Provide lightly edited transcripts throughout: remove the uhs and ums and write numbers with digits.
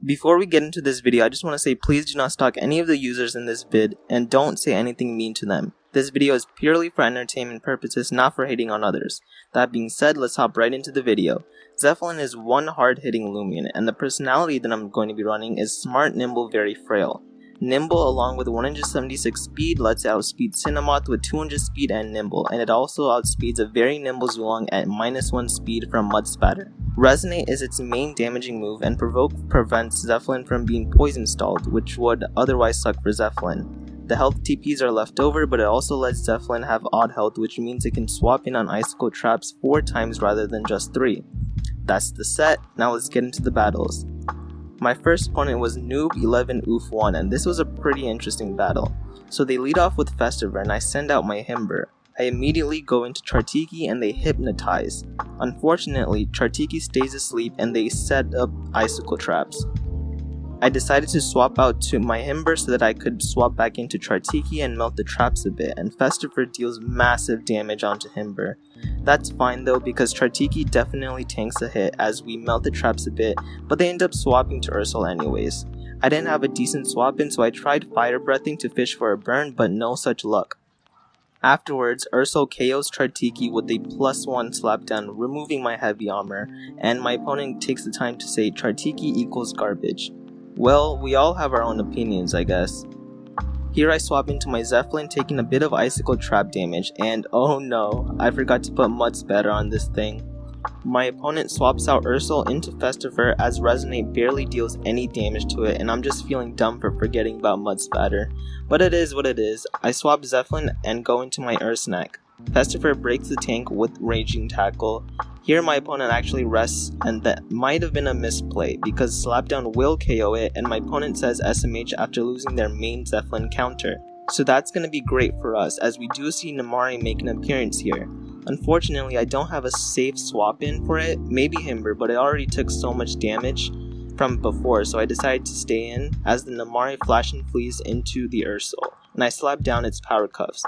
Before we get into this video, I just want to say please do not stalk any of the users in this vid and don't say anything mean to them. This video is purely for entertainment purposes, not for hating on others. That being said, let's hop right into the video. Zephalin is one hard-hitting Loomian, and the personality that I'm going to be running is smart, nimble, very frail. Nimble along with 176 speed lets it outspeed Cinemoth with 200 speed and nimble, and it also outspeeds a very nimble Zulong at -1 speed from Mud Spatter. Resonate is its main damaging move, and Provoke prevents Zephalin from being poison stalled, which would otherwise suck for Zephalin. The health TPs are left over, but it also lets Zephalin have odd health, which means it can swap in on icicle traps 4 times rather than just 3. That's the set. Now let's get into the battles. My first opponent was Noob 11 Oof 1, and this was a pretty interesting battle. So they lead off with Festiver and I send out my Himber. I immediately go into Chartiki and they hypnotize. Unfortunately, Chartiki stays asleep and they set up icicle traps. I decided to swap out to my Himber so that I could swap back into Chartiki and melt the traps a bit, and Festiver deals massive damage onto Himber. That's fine though, because Chartiki definitely tanks a hit as we melt the traps a bit, but they end up swapping to Ursel anyways. I didn't have a decent swap in, so I tried fire breathing to fish for a burn, but no such luck. Afterwards, Ursel KOs Chartiki with a +1 slapdown, removing my heavy armor, and my opponent takes the time to say Chartiki equals garbage. Well, we all have our own opinions, I guess. Here I swap into my Zephalin, taking a bit of icicle trap damage, and oh no, I forgot to put Mud Spatter on this thing. My opponent swaps out Ursel into Festiver as Resonate barely deals any damage to it, and I'm just feeling dumb for forgetting about Mud Spatter. But it is what it is. I swap Zephalin and go into my Ursnack. Festiver breaks the tank with Raging Tackle. Here my opponent actually rests, and that might have been a misplay because Slapdown will KO it, and my opponent says SMH after losing their main Zephalin counter. So that's going to be great for us, as we do see Namari make an appearance here. Unfortunately, I don't have a safe swap in for it, maybe Himber, but it already took so much damage from before, so I decided to stay in as the Namari flash and flees into the Ursel, and I slap down its power cuffs.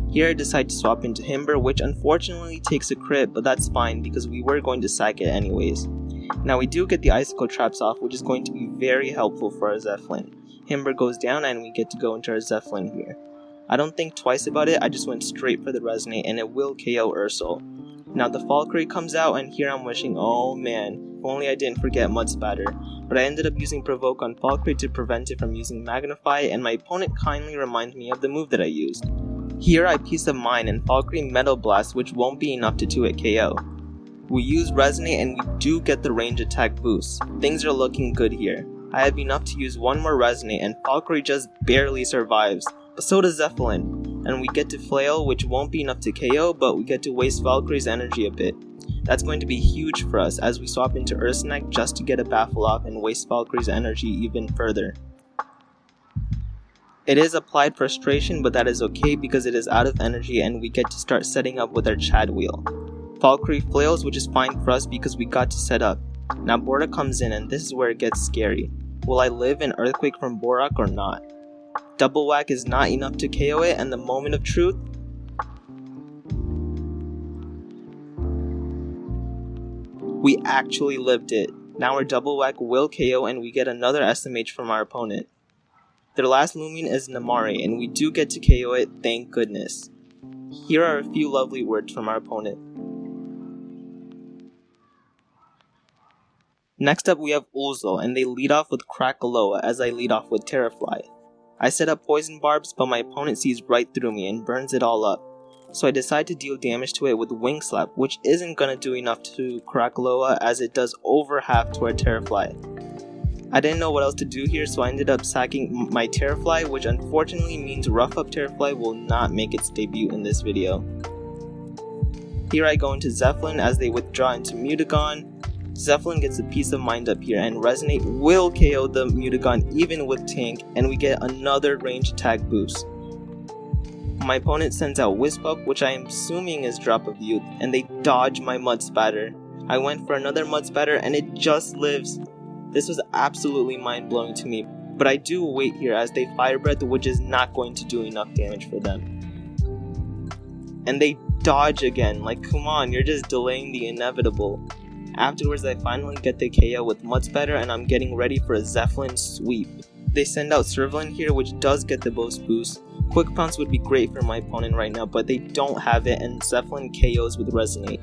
Here I decide to swap into Himber, which unfortunately takes a crit, but that's fine because we were going to sack it anyways. Now we do get the icicle traps off, which is going to be very helpful for our Zephalin. Himber goes down and we get to go into our Zephalin here. I don't think twice about it, I just went straight for the Resonate and it will KO Ursel. Now the Valkyrie comes out and here I'm wishing, oh man, if only I didn't forget Mud Spatter. But I ended up using Provoke on Valkyrie to prevent it from using Magnify, and my opponent kindly reminds me of the move that I used. Here I Peace of Mind and Valkyrie Metal Blast, which won't be enough to 2-hit KO. We use Resonate and we do get the range attack boost. Things are looking good here. I have enough to use one more Resonate and Valkyrie just barely survives, but so does Zephalin. And we get to Flail, which won't be enough to KO, but we get to waste Valkyrie's energy a bit. That's going to be huge for us as we swap into Ursnack just to get a baffle off and waste Valkyrie's energy even further. It is applied frustration, but that is okay because it is out of energy and we get to start setting up with our Chad wheel. Valkyrie flails, which is fine for us because we got to set up. Now Borak comes in and this is where it gets scary. Will I live an earthquake from Borak or not? Double whack is not enough to KO it, and the moment of truth. We actually lived it. Now our double whack will KO and we get another SMH from our opponent. Their last Loomian is Namari, and we do get to KO it, thank goodness. Here are a few lovely words from our opponent. Next up we have Ulzel, and they lead off with Krakaloa as I lead off with Terrafly. I set up poison barbs, but my opponent sees right through me and burns it all up. So I decide to deal damage to it with Wing Slap, which isn't gonna do enough to Krakaloa as it does over half to our Terrafly. I didn't know what else to do here, so I ended up sacking my Terrafly, which unfortunately means Rough Up Terrafly will not make its debut in this video. Here I go into Zephalin as they withdraw into Mutagon. Zephalin gets a Peace of Mind up here, and Resonate will KO the Mutagon even with Tank, and we get another range attack boost. My opponent sends out Wisp Up, which I am assuming is Drop of Youth, and they dodge my Mud Spatter. I went for another Mud Spatter and it just lives. This was absolutely mind-blowing to me, but I do wait here as they Fire Breath, which is not going to do enough damage for them. And they dodge again, like come on, you're just delaying the inevitable. Afterwards, I finally get the KO with Mud Spatter and I'm getting ready for a Zephalin sweep. They send out Turbulent here, which does get the most boost. Quick Pounce would be great for my opponent right now, but they don't have it and Zephalin KOs with Resonate.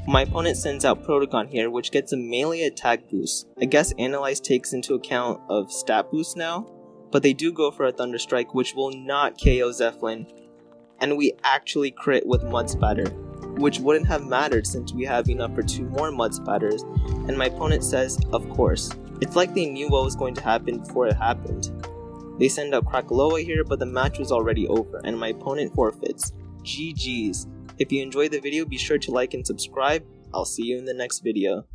My opponent sends out Protogon here, which gets a melee attack boost. I guess Analyze takes into account of stat boost now, but they do go for a Thunder Strike, which will not KO Zephalin. And we actually crit with Mud Spatter, which wouldn't have mattered since we have enough for 2 more Mud Spatters, and my opponent says, of course. It's like they knew what was going to happen before it happened. They send out Krakaloa here, but the match was already over, and my opponent forfeits. GG's. If you enjoyed the video, be sure to like and subscribe. I'll see you in the next video.